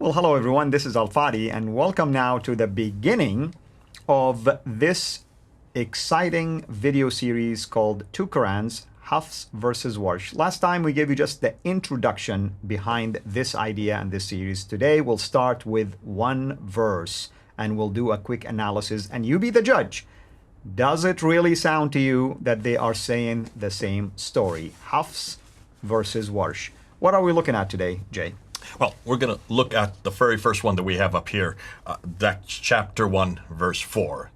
Well, hello everyone, this is Al-Fadi, and welcome now to the beginning of this exciting video series called Qu'rans, Hafs versus Warsh. Last time we gave you just the introduction behind this idea and this series. Today we'll start with one verse and we'll do a quick analysis, and you be the judge. Does it really sound to you that they are saying the same story? Hafs versus Warsh. What are we looking at today, Jay? Well, we're going to look at the very first one that we have up here. That's chapter 1, verse 4.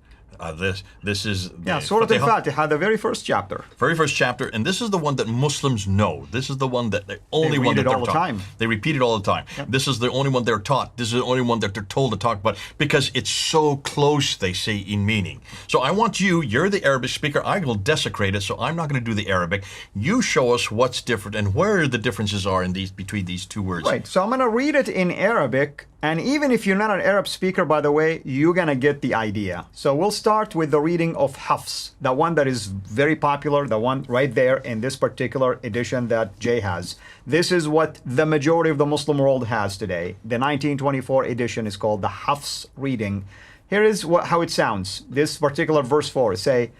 This is Surah Al-Fatiha, the very first chapter. Very first chapter, and this is the one that Muslims know. This is the one that the only one that they're taught. They read it all the time. They repeat it all the time. Yep. This is the only one they're taught. This is the only one that they're told to talk about because it's so close, they say, in meaning. So I want you're the Arabic speaker. I will desecrate it, so I'm not going to do the Arabic. You show us what's different and where the differences are in between these two words. Right. So I'm going to read it in Arabic. And even if you're not an Arab speaker, by the way, you're going to get the idea. So we'll start with the reading of Hafs, the one that is very popular, the one right there in this particular edition that Jay has. This is what the majority of the Muslim world has today. The 1924 edition is called the Hafs reading. Here is how it sounds. This particular verse 4, say,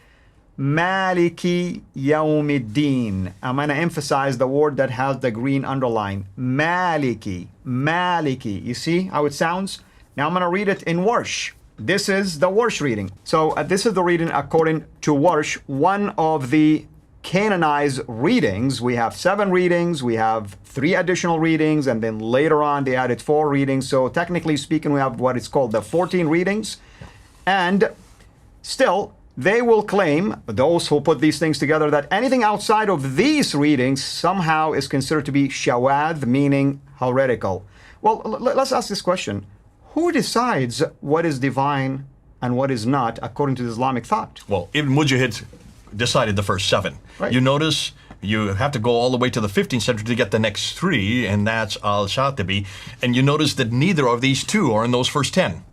Maliki Yawmiddin. I'm going to emphasize the word that has the green underline. Maliki. Maliki. You see how it sounds? Now I'm going to read it in Warsh. This is the Warsh reading. So this is the reading according to Warsh, one of the canonized readings. We have 7 readings, we have 3 additional readings, and then later on they added 4 readings. So technically speaking, we have what is called the 14 readings. And still, they will claim, those who put these things together, that anything outside of these readings somehow is considered to be shawad, meaning heretical. Well, let's ask this question. Who decides what is divine and what is not according to the Islamic thought? Well, Ibn Mujahid decided the first 7. Right. You notice you have to go all the way to the 15th century to get the next 3, and that's Al-Shatibi. And you notice that neither of these 2 are in those first 10.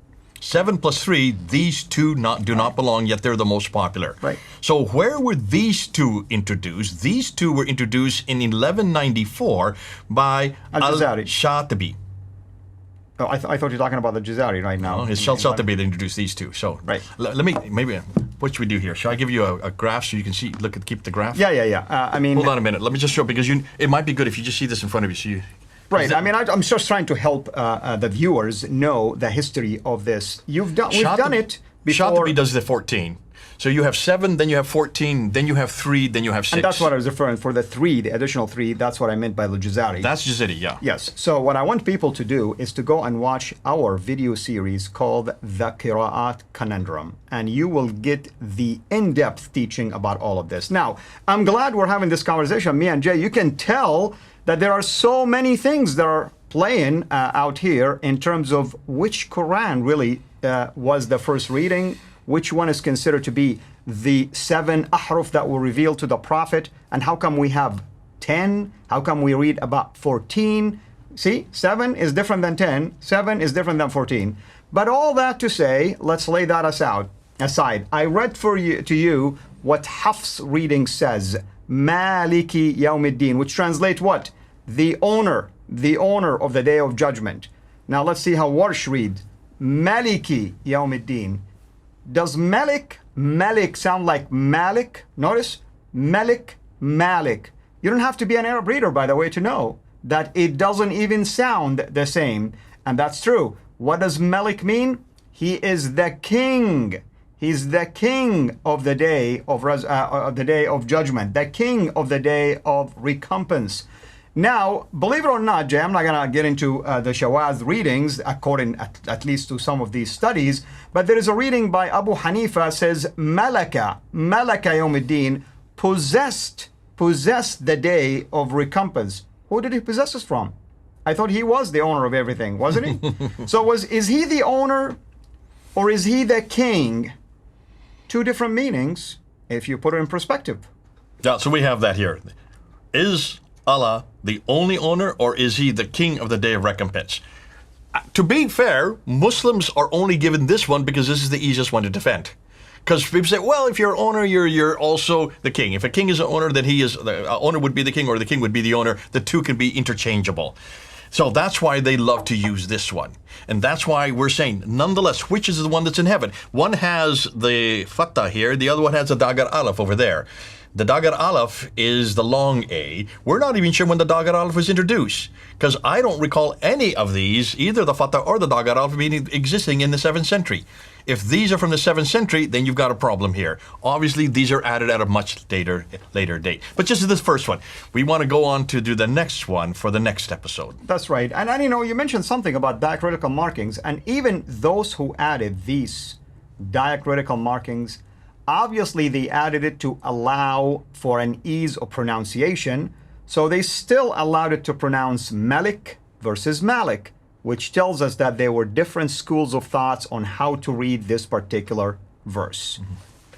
7 plus 3, these 2 do not belong, yet they're the most popular. Right. So where were these 2 introduced? These 2 were introduced in 1194 by Al-Shatibi. Oh, I thought you were talking about the Jazari right now. No, it's Al-Shatibi that introduced these 2. So right. Let me, what should we do here? Shall I give you a graph so you can see, keep the graph? Yeah. I mean... Hold on a minute. Let me just show, because it might be good if you just see this in front of you. So you right. I mean, I'm just trying to help the viewers know the history of this. We've done it before. Shatibi does the 14. So you have 7, then you have 14, then you have 3, then you have 6. And that's what I was referring for the 3, the additional 3. That's what I meant by Al-Jazari. That's Jazari, yeah. Yes. So what I want people to do is to go and watch our video series called The Qira'at Conundrum, and you will get the in-depth teaching about all of this. Now, I'm glad we're having this conversation, me and Jay. You can tell that there are so many things that are playing out here in terms of which Quran really was the first reading, which one is considered to be the 7 ahruf that were revealed to the Prophet, and how come we have 10? How come we read about 14? See, 7 is different than 10, 7 is different than 14. But all that to say, let's lay that aside. I read to you what Hafs reading says, Maliki Yawmiddin, which translates what? The owner of the Day of Judgment. Now let's see how Warsh read, Maliki Yawmiddin. Does Malik sound like Malik? Notice, Malik. You don't have to be an Arab reader, by the way, to know that it doesn't even sound the same. And that's true. What does Malik mean? He is the king. He's the king of the day of judgment, the king of the day of recompense. Now, believe it or not, Jay, I'm not going to get into the Shawaz readings according at least to some of these studies, but there is a reading by Abu Hanifa says, Malaka Yawmiddin, possessed the day of recompense. Who did he possess us from? I thought he was the owner of everything, wasn't he? So is he the owner or is he the king? 2 different meanings if you put it in perspective. Yeah, so we have that here. Is Allah the only owner, or is he the king of the day of recompense? To be fair, Muslims are only given this one because this is the easiest one to defend. Because people say, well, if you're an owner, you're also the king. If a king is an owner, then the owner would be the king, or the king would be the owner. The 2 can be interchangeable. So that's why they love to use this one. And that's why we're saying, nonetheless, which is the one that's in heaven? One has the Fatah here, the other one has the Dagar Aleph over there. The Dagar Aleph is the long A. We're not even sure when the Dagar Aleph was introduced, because I don't recall any of these, either the Fatah or the Dagar Aleph, existing in the 7th century. If these are from the 7th century, then you've got a problem here. Obviously, these are added at a much later date. But just this first one, we want to go on to do the next one for the next episode. That's right. And you know, you mentioned something about diacritical markings, and even those who added these diacritical markings, obviously they added it to allow for an ease of pronunciation. So they still allowed it to pronounce Malik versus Malik, which tells us that there were different schools of thoughts on how to read this particular verse. Mm-hmm.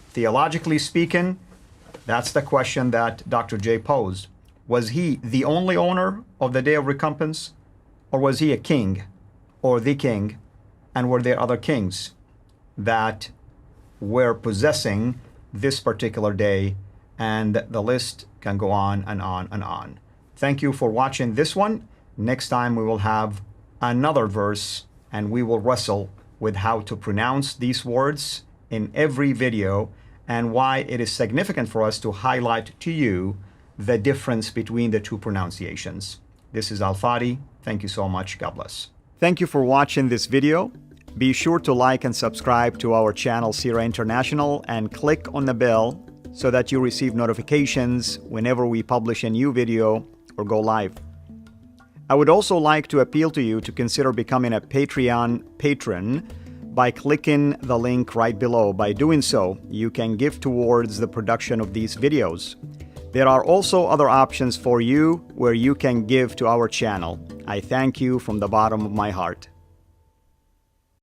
Theologically speaking, that's the question that Dr. J posed. Was he the only owner of the Day of Recompense? Or was he a king or the king? And were there other kings that were possessing this particular day? And the list can go on and on and on. Thank you for watching this one. Next time we will have another verse, and we will wrestle with how to pronounce these words in every video and why it is significant for us to highlight to you the difference between the two pronunciations. This is Al-Fadi. Thank you so much. God bless. Thank you for watching this video. Be sure to like and subscribe to our channel Sura International and click on the bell so that you receive notifications whenever we publish a new video or go live. I would also like to appeal to you to consider becoming a Patreon patron by clicking the link right below. By doing so, you can give towards the production of these videos. There are also other options for you where you can give to our channel. I thank you from the bottom of my heart.